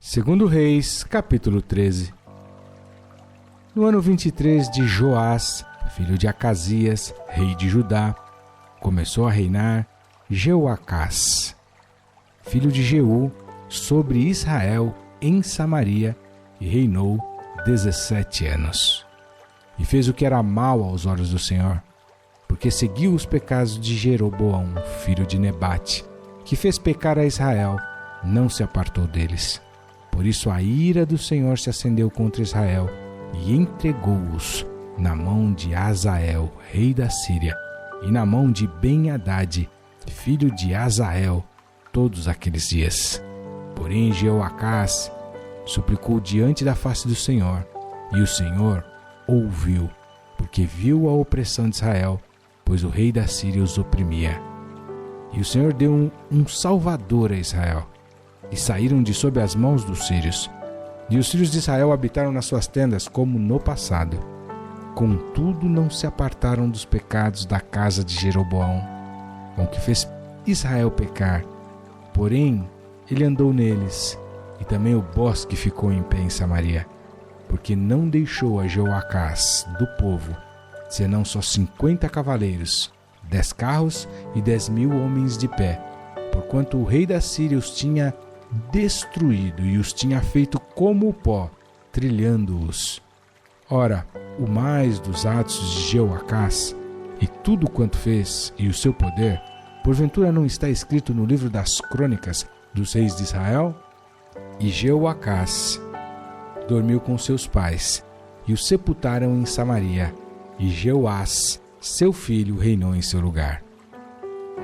Segundo Reis, capítulo 13. No ano 23 de Joás, filho de Acasias, rei de Judá, começou a reinar Jeoacás, filho de Jeú, sobre Israel em Samaria, e reinou 17 anos. E fez o que era mal aos olhos do Senhor, porque seguiu os pecados de Jeroboão, filho de Nebate, que fez pecar a Israel, não se apartou deles. Por isso a ira do Senhor se acendeu contra Israel e entregou-os na mão de Azael, rei da Síria, e na mão de Ben-Hadad, filho de Azael, todos aqueles dias. Porém Jeoacás suplicou diante da face do Senhor, e o Senhor ouviu, porque viu a opressão de Israel, pois o rei da Síria os oprimia. E o Senhor deu um salvador a Israel, e saíram de sob as mãos dos sírios. E os filhos de Israel habitaram nas suas tendas como no passado. Contudo, não se apartaram dos pecados da casa de Jeroboão, com que fez Israel pecar. Porém, ele andou neles, e também o bosque ficou em pé em Samaria, porque não deixou a Jeoacás do povo, senão só 50 cavaleiros, 10 carros e 10.000 homens de pé, porquanto o rei da Síria os tinha destruído e os tinha feito como o pó, trilhando-os. Ora, o mais dos atos de Jeoacás, e tudo quanto fez, e o seu poder, porventura não está escrito no livro das crônicas dos reis de Israel? E Jeoacás dormiu com seus pais, e o sepultaram em Samaria, e Jeoás, seu filho, reinou em seu lugar.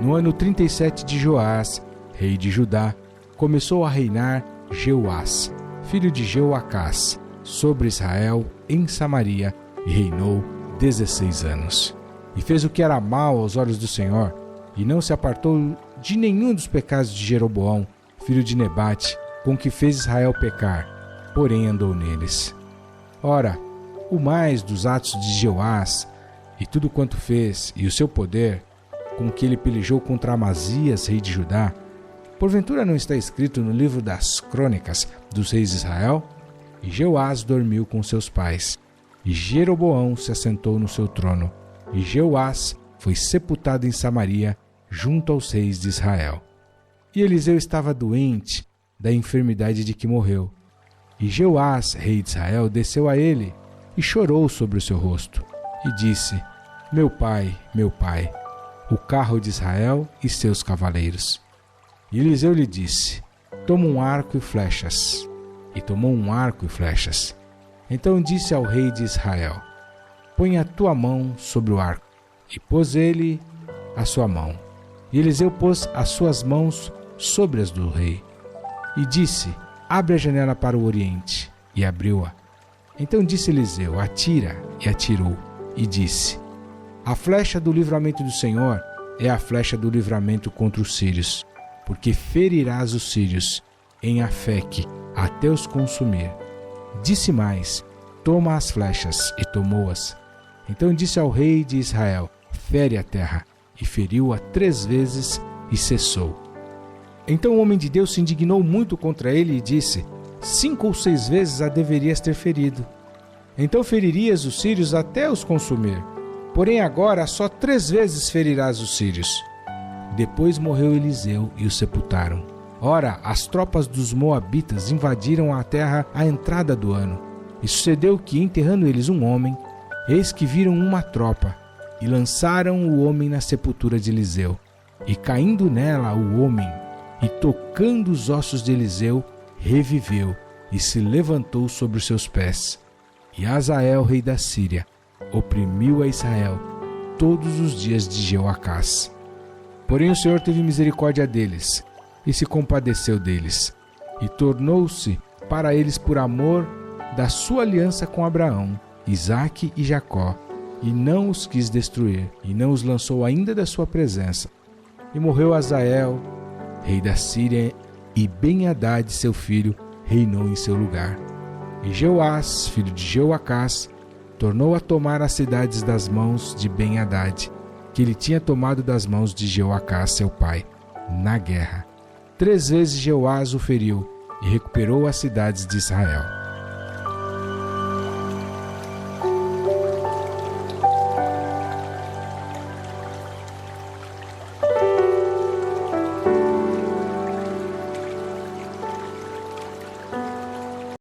No ano 37 de Joás, rei de Judá, começou a reinar Jeoás, filho de Jeoacás, sobre Israel em Samaria, e reinou 16 anos. E fez o que era mal aos olhos do Senhor, e não se apartou de nenhum dos pecados de Jeroboão, filho de Nebate, com que fez Israel pecar, porém andou neles. Ora, o mais dos atos de Jeoás, e tudo quanto fez, e o seu poder, com que ele pelejou contra Amazias, rei de Judá, porventura não está escrito no livro das crônicas dos reis de Israel? E Jeoás dormiu com seus pais, e Jeroboão se assentou no seu trono, e Jeoás foi sepultado em Samaria, junto aos reis de Israel. E Eliseu estava doente da enfermidade de que morreu. E Jeoás, rei de Israel, desceu a ele, e chorou sobre o seu rosto, e disse: meu pai, o carro de Israel e seus cavaleiros. E Eliseu lhe disse: toma um arco e flechas. E tomou um arco e flechas. Então disse ao rei de Israel: põe a tua mão sobre o arco. E pôs ele a sua mão. E Eliseu pôs as suas mãos sobre as do rei. E disse: abre a janela para o oriente. E abriu-a. Então disse Eliseu: atira. E atirou. E disse: a flecha do livramento do Senhor é a flecha do livramento contra os sírios, porque ferirás os sírios em Afeque até os consumir. Disse mais: toma as flechas, e tomou-as. Então disse ao rei de Israel: fere a terra, e feriu-a 3 vezes, e cessou. Então o homem de Deus se indignou muito contra ele e disse: 5 ou 6 vezes a deverias ter ferido. Então feririas os sírios até os consumir. Porém agora só 3 vezes ferirás os sírios. Depois morreu Eliseu e o sepultaram. Ora, as tropas dos moabitas invadiram a terra à entrada do ano. E sucedeu que, enterrando eles um homem, eis que viram uma tropa, e lançaram o homem na sepultura de Eliseu. E caindo nela o homem, e tocando os ossos de Eliseu, reviveu, e se levantou sobre os seus pés. E Azael, rei da Síria, oprimiu a Israel todos os dias de Jeoacás. Porém o Senhor teve misericórdia deles, e se compadeceu deles, e tornou-se para eles por amor da sua aliança com Abraão, Isaque e Jacó, e não os quis destruir, e não os lançou ainda da sua presença. E morreu Azael, rei da Síria, e Ben-Hadad, seu filho, reinou em seu lugar. E Jeoás, filho de Jeoacás, tornou a tomar as cidades das mãos de Ben-Hadad, que ele tinha tomado das mãos de Jeoacás, seu pai, na guerra. 3 vezes Jeoás o feriu, e recuperou as cidades de Israel.